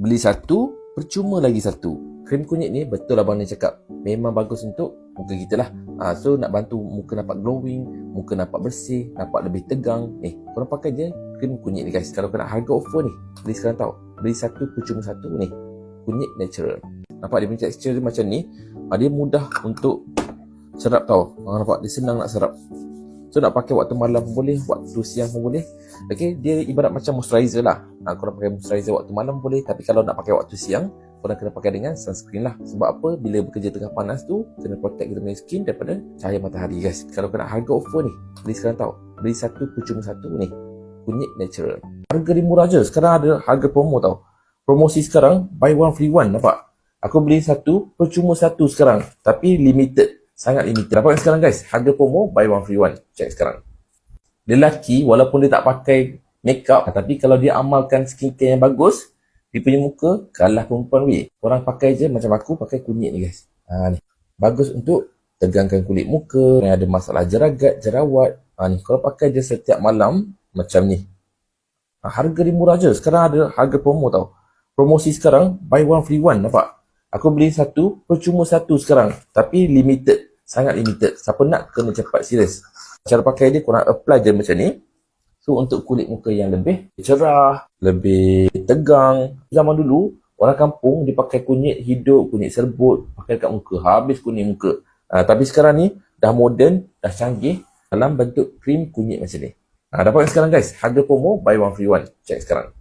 Beli satu, percuma lagi satu. Krim kunyit ni betul abang ni cakap, memang bagus untuk muka kita lah. So nak bantu muka nampak glowing, muka nampak bersih, nampak lebih tegang. Korang pakai je krim kunyit ni guys. Kalau kena harga offer ni, beli sekarang tau. Beli satu, percuma satu ni. Kunyit natural. Nampak dia punya tekstur dia macam ni. Dia mudah untuk serap tau. Nampak dia senang nak serap. So nak pakai waktu malam pun boleh, waktu siang pun boleh. Okay, dia ibarat macam moisturizer lah. Korang pakai moisturizer waktu malam boleh. Tapi kalau nak pakai waktu siang, korang kena pakai dengan sunscreen lah. Sebab apa? Bila bekerja tengah panas tu, kena protect kita punya skin daripada cahaya matahari guys. Kalau kena harga offer ni, beli sekarang tau. Beli satu, percuma satu ni. Kunyit natural. Harga dia murah je. Sekarang ada harga promo tau. Promosi sekarang, buy one free one. Nampak? Aku beli satu, percuma satu sekarang. Tapi limited. Sangat limited. Dapatkan sekarang guys. Harga promo buy one free one. Check sekarang. Lelaki walaupun dia tak pakai makeup, tapi kalau dia amalkan skincare yang bagus, dia punya muka kalah perempuan weh. Orang pakai je macam aku pakai kunyit ni guys. Ni. Bagus untuk tegangkan kulit muka, yang ada masalah jeragat, jerawat. Ni kalau pakai je setiap malam macam ni. Harga dia murah je. Sekarang ada harga promo tau. Promosi sekarang buy one free one. Nampak? Aku beli satu, percuma satu sekarang. Tapi limited. Sangat limited. Siapa nak kena cepat, serius. Cara pakai dia, korang apply je macam ni. So, untuk kulit muka yang lebih cerah, lebih tegang. Zaman dulu, orang kampung dia pakai kunyit hidup, kunyit serbut, pakai dekat muka. Habis kunyit muka. Tapi sekarang ni, dah moden, dah canggih dalam bentuk krim kunyit macam ni. Dapatkan sekarang guys. Harga promo, buy one free one. Check sekarang.